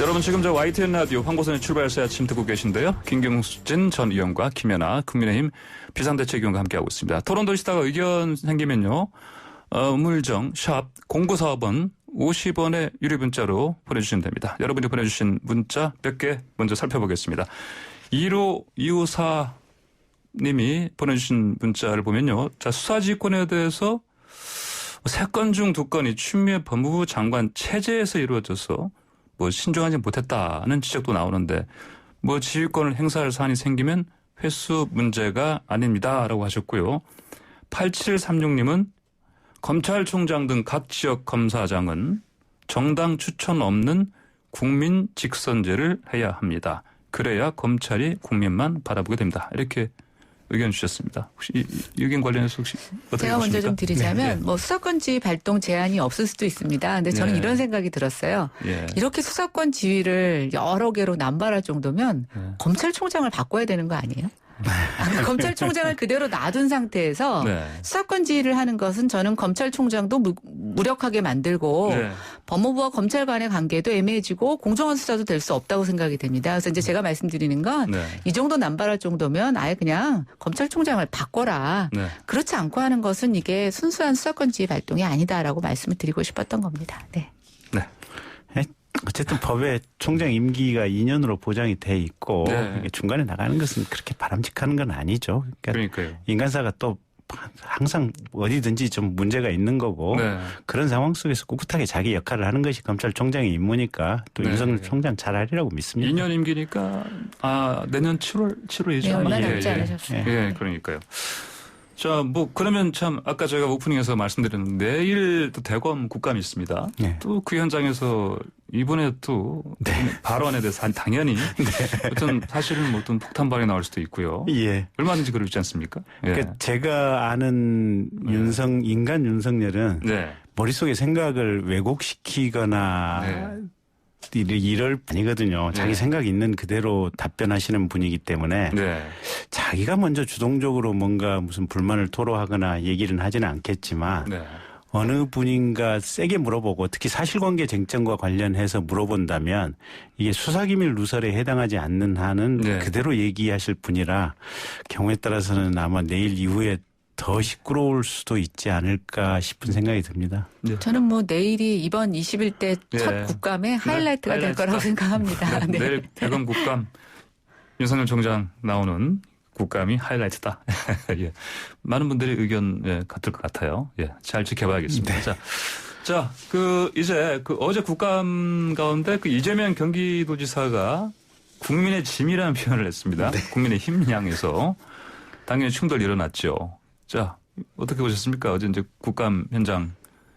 여러분 지금 저 YTN 라디오 황보선의 출발새 아침 듣고 계신데요. 김경진 전 의원과 김연아 국민의힘 비상대책위원과 함께하고 있습니다. 토론 도시다가 의견 생기면요. 우물정 샵 0945번 50원의 유료 문자로 보내주시면 됩니다. 여러분이 보내주신 문자 몇 개 먼저 살펴보겠습니다. 15254님이 보내주신 문자를 보면요. 자, 수사지휘권에 대해서 3건 중 2건이 추미애 법무부 장관 체제에서 이루어져서 신중하지 못했다는 지적도 나오는데 지휘권을 행사할 사안이 생기면 횟수 문제가 아닙니다라고 하셨고요. 8736님은 검찰총장 등 각 지역 검사장은 정당 추천 없는 국민 직선제를 해야 합니다. 그래야 검찰이 국민만 바라보게 됩니다. 이렇게 의견 주셨습니다. 혹시 이 의견 관련해서 혹시 어떻게 제가 보십니까? 먼저 좀 드리자면 네. 수사권 지휘 발동 제한이 없을 수도 있습니다. 근데 저는 네. 이런 생각이 들었어요. 예. 이렇게 수사권 지휘를 여러 개로 남발할 정도면 네. 검찰총장을 바꿔야 되는 거 아니에요? 검찰총장을 그대로 놔둔 상태에서 네. 수사권 지휘를 하는 것은 저는 검찰총장도 무력하게 만들고 네. 법무부와 검찰 간의 관계도 애매해지고 공정한 수사도 될 수 없다고 생각이 됩니다. 그래서 이제 제가 말씀드리는 건 이 네. 정도 남발할 정도면 아예 그냥 검찰총장을 바꿔라. 네. 그렇지 않고 하는 것은 이게 순수한 수사권 지휘 발동이 아니다라고 말씀을 드리고 싶었던 겁니다. 네. 네. 어쨌든 법에 총장 임기가 2년으로 보장이 돼 있고 네. 이게 중간에 나가는 것은 그렇게 바람직한 건 아니죠. 그러니까요. 인간사가 또 항상 어디든지 좀 문제가 있는 거고 네. 그런 상황 속에서 꿋꿋하게 자기 역할을 하는 것이 검찰총장의 임무니까 또 네. 윤석열 총장 잘하리라고 믿습니다. 2년 임기니까 내년 7월이죠. 네, 얼마 예, 남지 예. 않으셨어요. 예, 그러니까요. 자, 그러면 참 아까 저희가 오프닝에서 말씀드렸는데 내일 또 대검 국감이 있습니다. 네. 또 그 현장에서 이번에 또 발언에 대해서 당연히 어떤 사실은 어떤 폭탄 발언이 나올 수도 있고요. 예. 얼마든지 그렇지 않습니까? 예. 그러니까 제가 아는 인간 윤석열은 네. 머릿속에 생각을 왜곡시키거나 이럴 아니거든요. 자기 네. 생각 있는 그대로 답변하시는 분이기 때문에 네. 자기가 먼저 주동적으로 뭔가 무슨 불만을 토로하거나 얘기는 하지는 않겠지만 네. 어느 분인가 세게 물어보고 특히 사실관계 쟁점과 관련해서 물어본다면 이게 수사기밀 누설에 해당하지 않는 한은 네. 그대로 얘기하실 분이라 경우에 따라서는 아마 내일 이후에 더 시끄러울 수도 있지 않을까 싶은 생각이 듭니다. 네. 저는 내일이 이번 21대 첫 국감의 하이라이트가 될 거라고 생각합니다. 네. 네. 내일 대검 국감 윤석열 총장 나오는 국감이 하이라이트다. 예. 많은 분들이 의견 같을 것 같아요. 예. 잘 지켜봐야겠습니다. 네. 자, 이제 어제 국감 가운데 이재명 경기도지사가 국민의 짐이라는 표현을 했습니다. 네. 국민의 힘 향해서 당연히 충돌이 일어났죠. 자, 어떻게 보셨습니까? 어제 이제 국감 현장.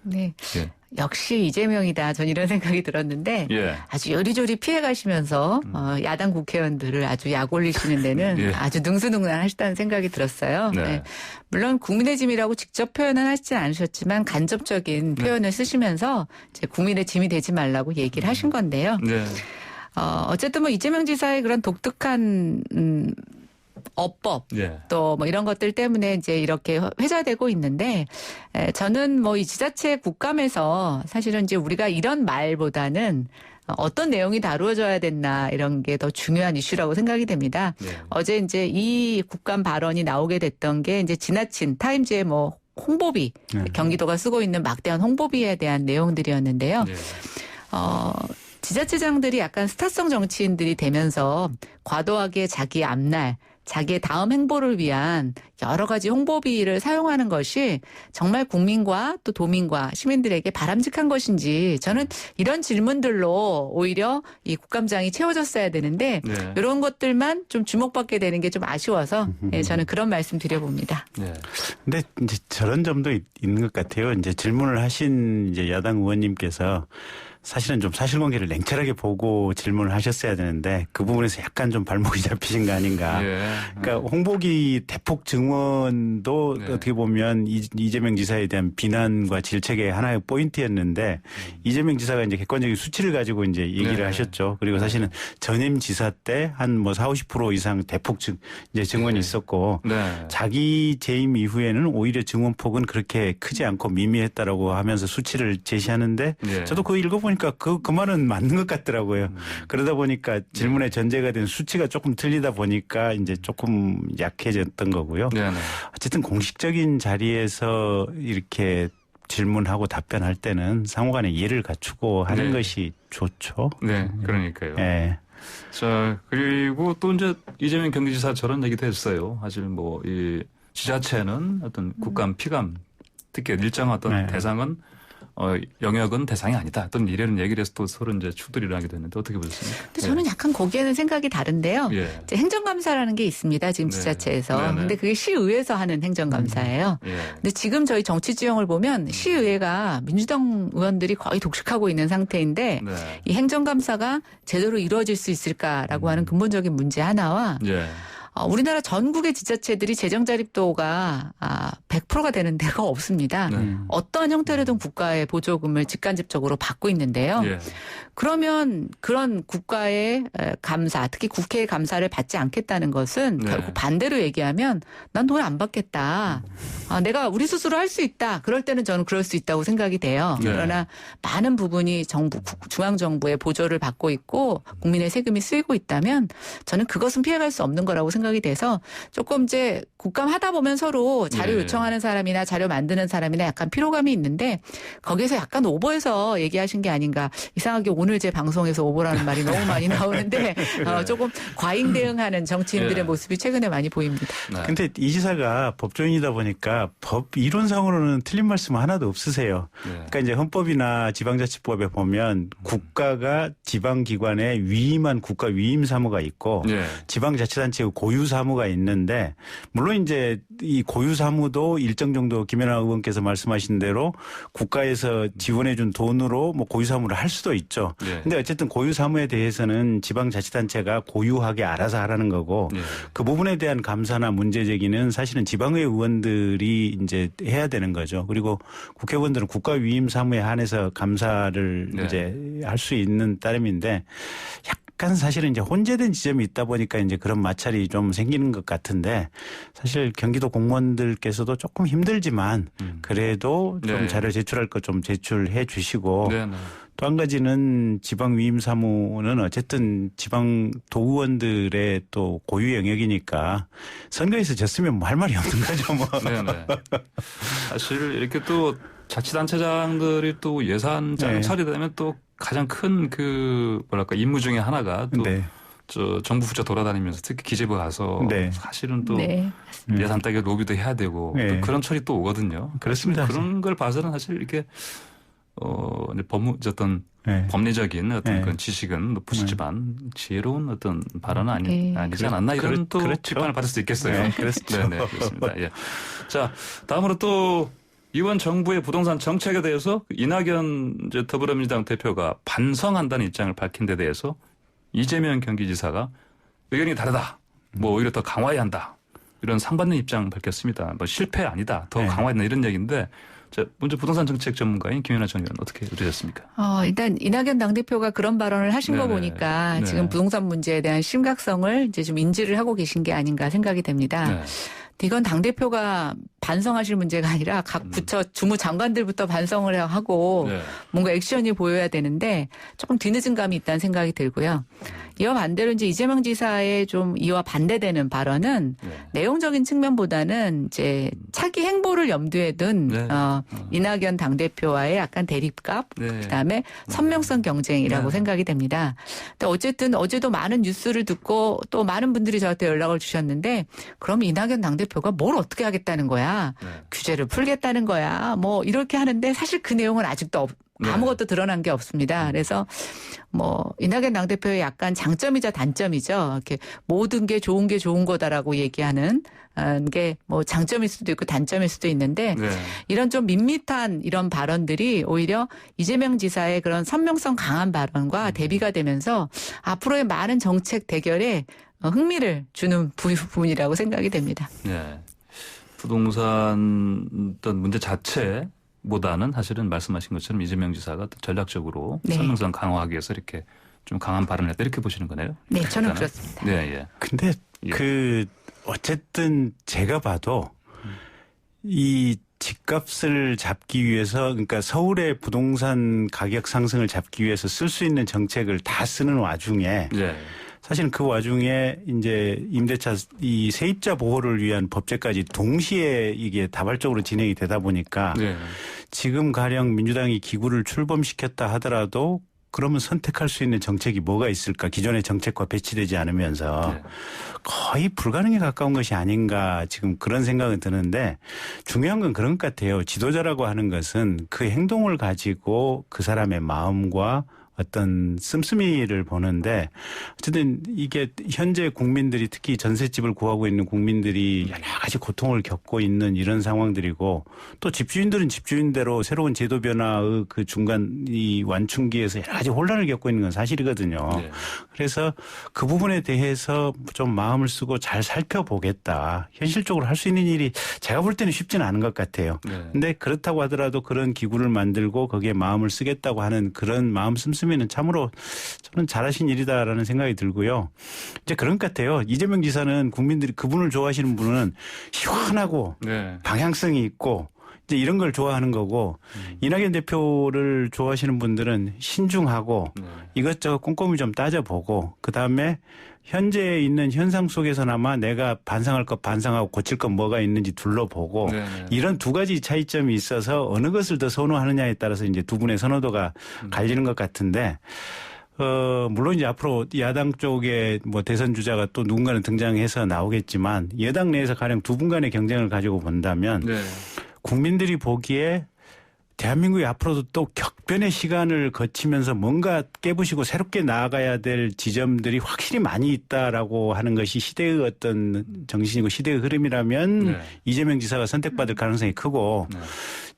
네. 예. 역시 이재명이다. 전 이런 생각이 들었는데 예. 아주 요리조리 피해가시면서 야당 국회의원들을 아주 약 올리시는 데는 예. 아주 능수능란하시다는 생각이 들었어요. 네. 네. 물론 국민의 짐이라고 직접 표현은 하시진 않으셨지만 간접적인 표현을 쓰시면서 이제 국민의 짐이 되지 말라고 얘기를 하신 건데요. 네. 어쨌든 이재명 지사의 그런 독특한 어법 예. 또 이런 것들 때문에 이제 이렇게 회자되고 있는데 저는 이 지자체 국감에서 사실은 이제 우리가 이런 말보다는 어떤 내용이 다루어져야 됐나 이런 게 더 중요한 이슈라고 생각이 됩니다. 네. 어제 이제 이 국감 발언이 나오게 됐던 게 이제 지나친 타임즈의 홍보비 경기도가 쓰고 있는 막대한 홍보비에 대한 내용들이었는데요. 네. 지자체장들이 약간 스타성 정치인들이 되면서 과도하게 자기 앞날 자기의 다음 행보를 위한 여러 가지 홍보비를 사용하는 것이 정말 국민과 또 도민과 시민들에게 바람직한 것인지 저는 이런 질문들로 오히려 이 국감장이 채워졌어야 되는데 네. 이런 것들만 좀 주목받게 되는 게 좀 아쉬워서 저는 그런 말씀 드려봅니다. 네. 근데 이제 저런 점도 있는 것 같아요. 이제 질문을 하신 이제 야당 의원님께서 사실은 좀 사실관계를 냉철하게 보고 질문을 하셨어야 되는데 그 부분에서 약간 좀 발목이 잡히신 거 아닌가. 예. 그러니까 홍보기 대폭 증원도 네. 어떻게 보면 이재명 지사에 대한 비난과 질책의 하나의 포인트였는데 이재명 지사가 이제 객관적인 수치를 가지고 이제 얘기를 네. 하셨죠. 그리고 사실은 전임 지사 때 한 40~50% 이상 대폭 증원이 네. 있었고 네. 자기 재임 이후에는 오히려 증원폭은 그렇게 크지 않고 미미했다라고 하면서 수치를 제시하는데 네. 저도 그거 읽어보니까 보니까 그 말은 맞는 것 같더라고요. 그러다 보니까 질문의 전제가 된 수치가 조금 틀리다 보니까 이제 조금 약해졌던 거고요. 네네. 어쨌든 공식적인 자리에서 이렇게 질문하고 답변할 때는 상호간에 이해를 갖추고 하는 네. 것이 좋죠. 네, 그러니까요. 네. 자, 그리고 또 이제 이재명 경기지사 저런 얘기도 했어요. 사실 뭐 이 지자체는 어떤 국감, 피감, 특히 일정한 어떤 네. 대상은 영역은 대상이 아니다. 어떤 이런 얘기를 해서 또 서로 이제 충돌이 일어나기도 했는데 어떻게 보셨습니까? 근데 저는 약간 거기에는 생각이 다른데요. 예. 이제 행정감사라는 게 있습니다. 지금 네. 지자체에서. 네네. 근데 그게 시의회에서 하는 행정감사예요. 예. 근데 지금 저희 정치 지형을 보면 시의회가 민주당 의원들이 거의 독식하고 있는 상태인데 네. 이 행정감사가 제대로 이루어질 수 있을까라고 하는 근본적인 문제 하나와 예. 우리나라 전국의 지자체들이 재정 자립도가 100%가 되는 데가 없습니다. 네. 어떠한 형태로든 국가의 보조금을 직간접적으로 받고 있는데요. 예. 그러면 그런 국가의 감사, 특히 국회의 감사를 받지 않겠다는 것은 네. 결국 반대로 얘기하면 난 돈 안 받겠다. 내가 우리 스스로 할 수 있다. 그럴 때는 저는 그럴 수 있다고 생각이 돼요. 네. 그러나 많은 부분이 중앙정부의 보조를 받고 있고 국민의 세금이 쓰이고 있다면 저는 그것은 피해갈 수 없는 거라고 생각이 돼서 조금 이제 국감 하다 보면 서로 자료 네. 요청하는 사람이나 자료 만드는 사람이나 약간 피로감이 있는데 거기에서 약간 오버해서 얘기하신 게 아닌가. 이상하게 오늘 제 방송에서 오버라는 말이 너무 많이 나오는데 조금 과잉 대응하는 정치인들의 네. 모습이 최근에 많이 보입니다. 네. 근데 이 지사가 법조인이다 보니까 법 이론상으로는 틀린 말씀 하나도 없으세요. 네. 그러니까 이제 헌법이나 지방자치법에 보면 국가가 지방기관에 위임한 국가 위임 사무가 있고 예. 지방자치단체의 고유 사무가 있는데 물론 이제 이 고유 사무도 일정 정도 김연아 의원께서 말씀하신 대로 국가에서 지원해 준 돈으로 뭐 고유 사무를 할 수도 있죠. 예. 근데 어쨌든 고유 사무에 대해서는 지방자치단체가 고유하게 알아서 하라는 거고 예. 그 부분에 대한 감사나 문제 제기는 사실은 지방의 의원들이 이제 해야 되는 거죠. 그리고 국회의원들은 국가 위임 사무에 한해서 감사를 네. 이제 할 수 있는 따름인데 약간 사실은 이제 혼재된 지점이 있다 보니까 이제 그런 마찰이 좀 생기는 것 같은데 사실 경기도 공무원들께서도 조금 힘들지만 그래도 좀 네. 자료 제출할 것 좀 제출해 주시고 네. 네. 또 한 가지는 지방 위임 사무는 어쨌든 지방 도의원들의 또 고유 영역이니까 선거에서 졌으면 뭐 할 말이 없는 거죠 뭐. 네네. 사실 이렇게 또 자치단체장들이 또 예산장을 네. 처리되면 또 가장 큰 그 뭐랄까 임무 중에 하나가 또 네. 저 정부 부처 돌아다니면서 특히 기재부 가서 네. 사실은 또 네. 예산 따기 로비도 해야 되고 네. 또 그런 처리 또 오거든요. 그렇습니다. 그런 걸 봐서는 사실 이렇게 이제 어떤 네. 법리적인 어떤 네. 그런 지식은 높으시지만 지혜로운 어떤 발언은 네. 아니지 않았나 이런 또 그렇죠. 비판을 받을 수 있겠어요. 네, 그렇죠. 네, 그렇습니다. 예. 자, 다음으로 또 이번 정부의 부동산 정책에 대해서 이낙연 이제 더불어민주당 대표가 반성한다는 입장을 밝힌 데 대해서 이재명 경기지사가 의견이 다르다. 뭐 오히려 더 강화해야 한다. 이런 상반된 입장 밝혔습니다. 뭐 실패 아니다. 더 네. 강화해야 한다. 이런 얘기인데 자, 먼저 부동산 정책 전문가인 김연아 전 의원 어떻게 들으셨습니까? 일단 이낙연 당대표가 그런 발언을 하신 거 네네. 보니까 네. 지금 부동산 문제에 대한 심각성을 이제 좀 인지를 하고 계신 게 아닌가 생각이 됩니다. 네. 이건 당대표가 반성하실 문제가 아니라 각 부처 주무장관들부터 반성을 하고 네. 뭔가 액션이 보여야 되는데 조금 뒤늦은 감이 있다는 생각이 들고요. 이와 반대로 이제 이재명 지사의 좀 이와 반대되는 발언은 네. 내용적인 측면보다는 이제 차기 행보를 염두에 둔 네. 이낙연 당대표와의 약간 대립감, 네. 그다음에 선명성 경쟁이라고 네. 생각이 됩니다. 근데 어쨌든 어제도 많은 뉴스를 듣고 또 많은 분들이 저한테 연락을 주셨는데 그럼 이낙연 당대표가 뭘 어떻게 하겠다는 거야? 네. 규제를 풀겠다는 거야? 뭐 이렇게 하는데 사실 그 내용은 아직도 네. 아무것도 드러난 게 없습니다. 그래서 뭐 이낙연 당대표의 약간 장점이자 단점이죠. 이렇게 모든 게 좋은 거다라고 얘기하는 게 뭐 장점일 수도 있고 단점일 수도 있는데 네. 이런 좀 밋밋한 이런 발언들이 오히려 이재명 지사의 그런 선명성 강한 발언과 대비가 되면서 앞으로의 많은 정책 대결에 흥미를 주는 부분이라고 생각이 됩니다. 네. 부동산 어떤 문제 자체보다는 사실은 말씀하신 것처럼 이재명 지사가 또 전략적으로 네. 선명성 강화하기 위해서 이렇게 좀 강한 발언을 했다 이렇게 보시는 거네요. 네, 저는 일단은. 그렇습니다. 네, 예. 근데 예. 그 어쨌든 제가 봐도 이 집값을 잡기 위해서 그러니까 서울의 부동산 가격 상승을 잡기 위해서 쓸 수 있는 정책을 다 쓰는 와중에 네. 사실은 그 와중에 이제 임대차 이 세입자 보호를 위한 법제까지 동시에 이게 다발적으로 진행이 되다 보니까 네. 지금 가령 민주당이 기구를 출범시켰다 하더라도 그러면 선택할 수 있는 정책이 뭐가 있을까? 기존의 정책과 배치되지 않으면서 네. 거의 불가능에 가까운 것이 아닌가 지금 그런 생각은 드는데 중요한 건 그런 것 같아요. 지도자라고 하는 것은 그 행동을 가지고 그 사람의 마음과 어떤 씀씀이를 보는데 어쨌든 이게 현재 국민들이 특히 전셋집을 구하고 있는 국민들이 여러 가지 고통을 겪고 있는 이런 상황들이고 또 집주인들은 집주인대로 새로운 제도 변화의 그 중간 이 완충기에서 여러 가지 혼란을 겪고 있는 건 사실이거든요. 네. 그래서 그 부분에 대해서 좀 마음을 쓰고 잘 살펴보겠다. 현실적으로 할 수 있는 일이 제가 볼 때는 쉽지는 않은 것 같아요. 네. 근데 그렇다고 하더라도 그런 기구를 만들고 거기에 마음을 쓰겠다고 하는 그런 마음 씀씀이는 참으로 저는 잘하신 일이다라는 생각이 들고요. 이제 그런 것 같아요. 이재명 지사는 국민들이 그분을 좋아하시는 분은 시원하고 네. 방향성이 있고 이제 이런 걸 좋아하는 거고 이낙연 대표를 좋아하시는 분들은 신중하고 네. 이것저것 꼼꼼히 좀 따져보고 그다음에 현재 있는 현상 속에서나마 내가 반성할 것 반성하고 고칠 것 뭐가 있는지 둘러보고 네. 이런 두 가지 차이점이 있어서 어느 것을 더 선호하느냐에 따라서 이제 두 분의 선호도가 갈리는 것 같은데 물론 이제 앞으로 야당 쪽에 뭐 대선 주자가 또 누군가는 등장해서 나오겠지만 여당 내에서 가령 두 분 간의 경쟁을 가지고 본다면 네. 국민들이 보기에 대한민국이 앞으로도 또 격변의 시간을 거치면서 뭔가 깨부시고 새롭게 나아가야 될 지점들이 확실히 많이 있다라고 하는 것이 시대의 어떤 정신이고 시대의 흐름이라면 네. 이재명 지사가 선택받을 가능성이 크고 네.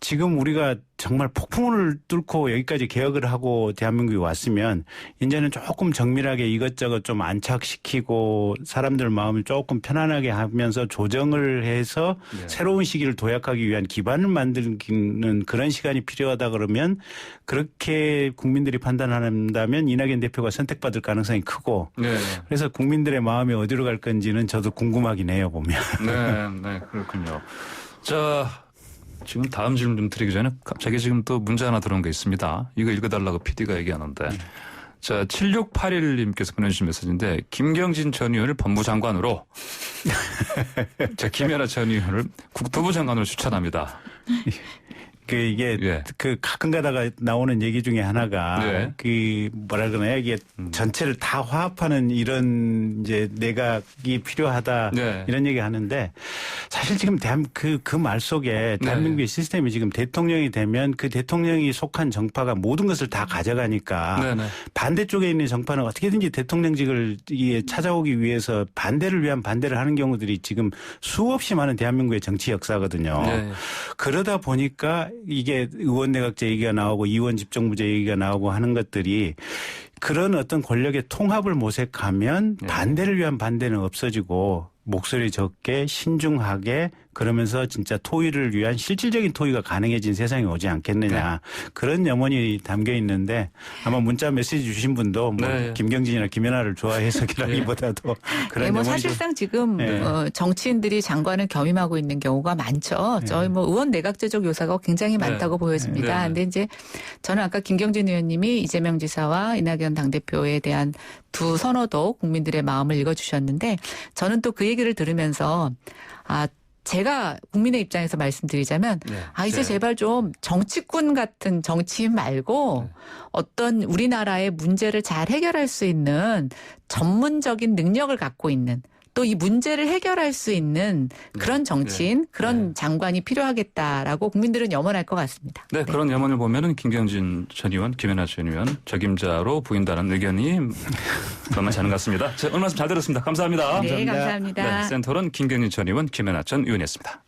지금 우리가 정말 폭풍을 뚫고 여기까지 개혁을 하고 대한민국이 왔으면 이제는 조금 정밀하게 이것저것 좀 안착시키고 사람들 마음을 조금 편안하게 하면서 조정을 해서 네. 새로운 시기를 도약하기 위한 기반을 만드는 그런 시간이 필요하다 그러면 그렇게 국민들이 판단한다면 이낙연 대표가 선택받을 가능성이 크고 네. 그래서 국민들의 마음이 어디로 갈 건지는 저도 궁금하긴 해요 보면. 네. 네. 그렇군요. 자. 지금 다음 질문 좀 드리기 전에 갑자기 지금 또 문제 하나 들어온 게 있습니다. 이거 읽어달라고 PD가 얘기하는데. 자, 7681님께서 보내주신 메시지인데 김경진 전 의원을 법무장관으로 자, 김연아 전 의원을 국토부 장관으로 추천합니다. 이게 예. 가끔 가다가 나오는 얘기 중에 하나가 네. 뭐라 그러나 이게 전체를 다 화합하는 이런 이제 내각이 필요하다 네. 이런 얘기 하는데 사실 지금 그 말 속에 대한민국의 시스템이 지금 대통령이 되면 그 대통령이 속한 정파가 모든 것을 다 가져가니까 네. 네. 반대쪽에 있는 정파는 어떻게든지 대통령직을 찾아오기 위해서 반대를 위한 반대를 하는 경우들이 지금 수없이 많은 대한민국의 정치 역사거든요. 네. 그러다 보니까 이게 의원 내각제 얘기가 나오고 의원 집정부제 얘기가 나오고 하는 것들이 그런 어떤 권력의 통합을 모색하면 반대를 위한 반대는 없어지고 목소리 적게 신중하게 그러면서 진짜 토의를 위한 실질적인 토의가 가능해진 세상이 오지 않겠느냐. 그런 염원이 담겨 있는데 아마 문자 메시지 주신 분도 뭐 네. 김경진이나 김연아를 좋아해서기라기보다도 그런 뭐 염원이 사실상 지금 네. 정치인들이 장관을 겸임하고 있는 경우가 많죠. 저희 뭐 의원 내각제적 요사가 굉장히 많다고 보여집니다. 네. 근데 이제 저는 아까 김경진 의원님이 이재명 지사와 이낙연 당대표에 대한 두 선호도 국민들의 마음을 읽어주셨는데 저는 또 그 얘기를 들으면서 제가 국민의 입장에서 말씀드리자면 이제 제발 좀 정치꾼 같은 정치인 말고 어떤 우리나라의 문제를 잘 해결할 수 있는 전문적인 능력을 갖고 있는 또 이 문제를 해결할 수 있는 그런 정치인, 그런 장관이 필요하겠다라고 국민들은 염원할 것 같습니다. 네, 그런 염원을 보면은 김경진 전 의원, 김연아 전 의원 적임자로 보인다는 의견이 만만치 않은 것 같습니다. 오늘 말씀 잘 들었습니다. 감사합니다. 네, 감사합니다. 네, 센터는 김경진 전 의원, 김연아 전 의원이었습니다.